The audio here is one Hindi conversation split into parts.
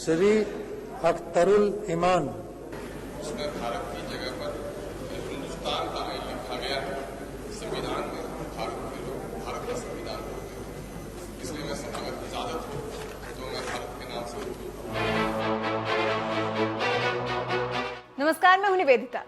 श्री अख्तरुल ईमान। उसमें भारत की जगह पर हिंदुस्तान का आइन लिखा गया है। संविधान में भारत के लोग भारत का संविधान बोलते हैं, इसलिए मैं अगर इजाजत हो तो मैं भारत के नाम से। नमस्कार, मैं हूं निवेदिता।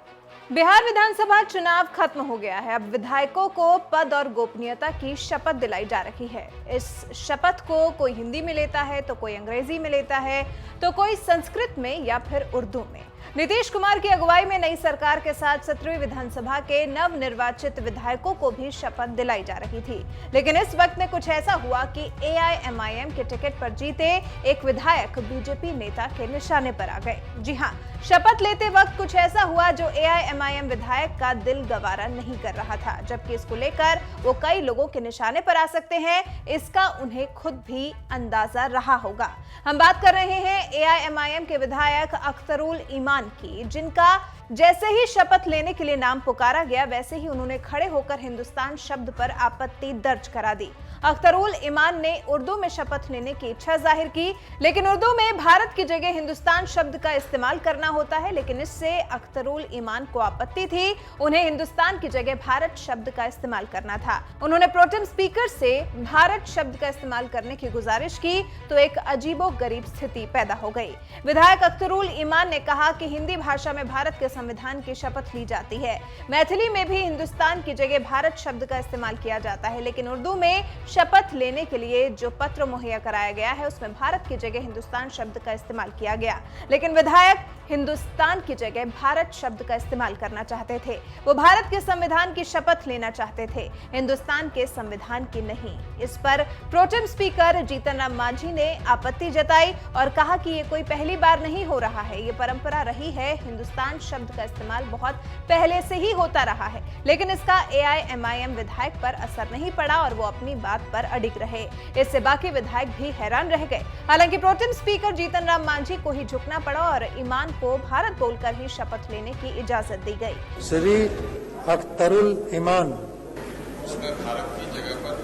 बिहार विधानसभा चुनाव खत्म हो गया है। अब विधायकों को पद और गोपनीयता की शपथ दिलाई जा रही है। इस शपथ को कोई हिंदी में लेता है तो कोई अंग्रेजी में लेता है तो कोई संस्कृत में या फिर उर्दू में। नीतीश कुमार की अगुवाई में नई सरकार के साथ 17वीं विधानसभा के नवनिर्वाचित विधायकों को भी शपथ दिलाई जा रही थी, लेकिन इस वक्त में कुछ ऐसा हुआ कि AIMIM के टिकट पर जीते एक विधायक बीजेपी नेता के निशाने पर आ गए। जी हां, शपथ लेते वक्त कुछ ऐसा हुआ जो AIMIM विधायक का दिल गवारा नहीं कर रहा था। जबकि इसको लेकर वो कई लोगों के निशाने पर आ सकते हैं, इसका उन्हें खुद भी अंदाजा रहा होगा। हम बात कर रहे हैं AIMIM के विधायक अख्तरुल ईमान की, जिनका जैसे ही शपथ लेने के लिए नाम पुकारा गया वैसे ही उन्होंने खड़े होकर हिंदुस्तान शब्द पर आपत्ति दर्ज करा दी। अख्तरुल ईमान ने उर्दू में शपथ लेने की इच्छा जाहिर की, लेकिन उर्दू में भारत की जगह हिंदुस्तान शब्द का इस्तेमाल करना होता है, लेकिन इससे अख्तरुल ईमान को आपत्ति थी। उन्हें हिंदुस्तान की जगह भारत शब्द का इस्तेमाल करना था। उन्होंने प्रोटेम स्पीकर से भारत शब्द का इस्तेमाल करने की गुजारिश की तो एक अजीबोगरीब स्थिति पैदा हो गई। विधायक अख्तरुल ईमान ने कहा कि हिंदी भाषा में भारत के संविधान की शपथ ली जाती है, मैथिली में भी हिंदुस्तान की जगह भारत शब्द का इस्तेमाल किया जाता है, लेकिन उर्दू में शपथ लेने के लिए जो पत्र मुहैया कराया गया है उसमें भारत की जगह हिंदुस्तान शब्द का इस्तेमाल किया गया। लेकिन विधायक हिंदुस्तान की जगह भारत शब्द का इस्तेमाल करना चाहते थे। वो भारत के संविधान की शपथ लेना चाहते थे, हिंदुस्तान के संविधान की नहीं। इस पर प्रोटेम स्पीकर जीतन राम मांझी ने आपत्ति जताई और कहा कि ये कोई पहली बार नहीं हो रहा है, ये परंपरा रही है। हिंदुस्तान शब्द का इस्तेमाल बहुत पहले से ही होता रहा है, लेकिन इसका AIMIM विधायक पर असर नहीं पड़ा और वो अपनी बात पर अडिग रहे। इससे बाकी विधायक भी हैरान रह गए। हालांकि प्रोटेम स्पीकर जीतन राम मांझी को ही झुकना पड़ा और ईमान को भारत बोलकर ही शपथ लेने की इजाजत दी गई। श्री अख्तरुल ईमान। उसमें भारत की जगह पर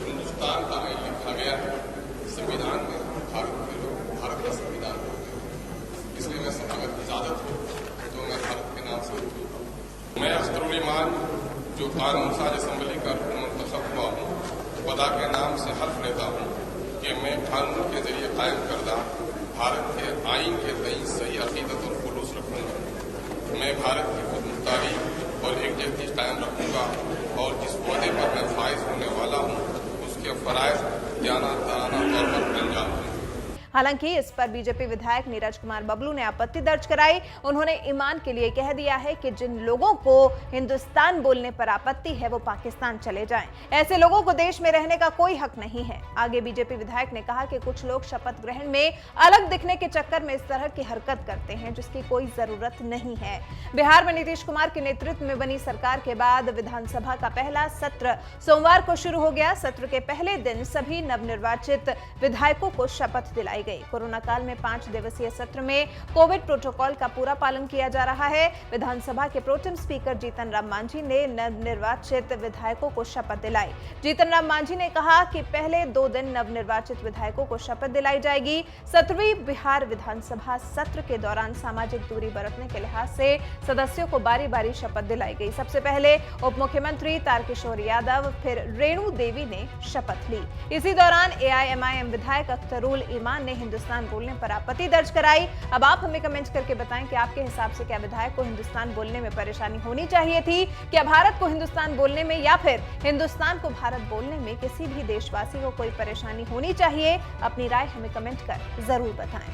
हिंदुस्तान का आइन लिखा गया है। संविधान में भारत के लोग भारत का संविधान बोलते हैं, इसलिए मैं अगर इजाजत हो तो मैं भारत के नाम से। मैं अख्तरुल ईमान जो कानून साज असम्बली का मुंतखब हुआ हूँ, खुदा के नाम से हल्फ लेता हूँ कि मैं कानून के जरिए कायम करदा भारत के आइन के तई सही अकीदत और खुलूस रखूंगा। मैं भारत की खुदमुख्तारी और एकजुटती कायम रखूंगा और जिस पौधे पर मैं फाइज होने वाला हूँ उसके फराइज ध्यानादाराना तौर पर अंजाम दूंगा। हालांकि इस पर बीजेपी विधायक नीरज कुमार बबलू ने आपत्ति दर्ज कराई। उन्होंने ईमान के लिए कह दिया है कि जिन लोगों को हिंदुस्तान बोलने पर आपत्ति है वो पाकिस्तान चले जाएं। ऐसे लोगों को देश में रहने का कोई हक नहीं है। आगे बीजेपी विधायक ने कहा कि कुछ लोग शपथ ग्रहण में अलग दिखने के चक्कर में इस तरह की हरकत करते हैं जिसकी कोई जरूरत नहीं है। बिहार में नीतीश कुमार के नेतृत्व में बनी सरकार के बाद विधानसभा का पहला सत्र सोमवार को शुरू हो गया। सत्र के पहले दिन सभी नवनिर्वाचित विधायकों को शपथ दिलाई गई। कोरोना काल में 5 दिवसीय सत्र में कोविड प्रोटोकॉल का पूरा पालन किया जा रहा है। विधानसभा के प्रोटेम स्पीकर जीतन राम मांझी ने नवनिर्वाचित विधायकों को शपथ दिलाई। जीतन राम मांझी ने कहा कि पहले 2 दिन नवनिर्वाचित विधायकों को शपथ दिलाई जाएगी। 17वीं बिहार विधानसभा सत्र के दौरान सामाजिक दूरी बरतने के लिहाज से सदस्यों को बारी बारी शपथ दिलाई गई। सबसे पहले उप मुख्यमंत्री तारकिशोर यादव, फिर रेणु देवी ने शपथ ली। इसी दौरान AIMIM विधायक अख्तरुल ईमान ने हिंदुस्तान बोलने पर आपत्ति दर्ज कराई। अब आप हमें कमेंट करके बताएं कि आपके हिसाब से क्या विधायक को हिंदुस्तान बोलने में परेशानी होनी चाहिए थी? क्या भारत को हिंदुस्तान बोलने में या फिर हिंदुस्तान को भारत बोलने में किसी भी देशवासी को कोई परेशानी होनी चाहिए? अपनी राय हमें कमेंट कर जरूर बताएं।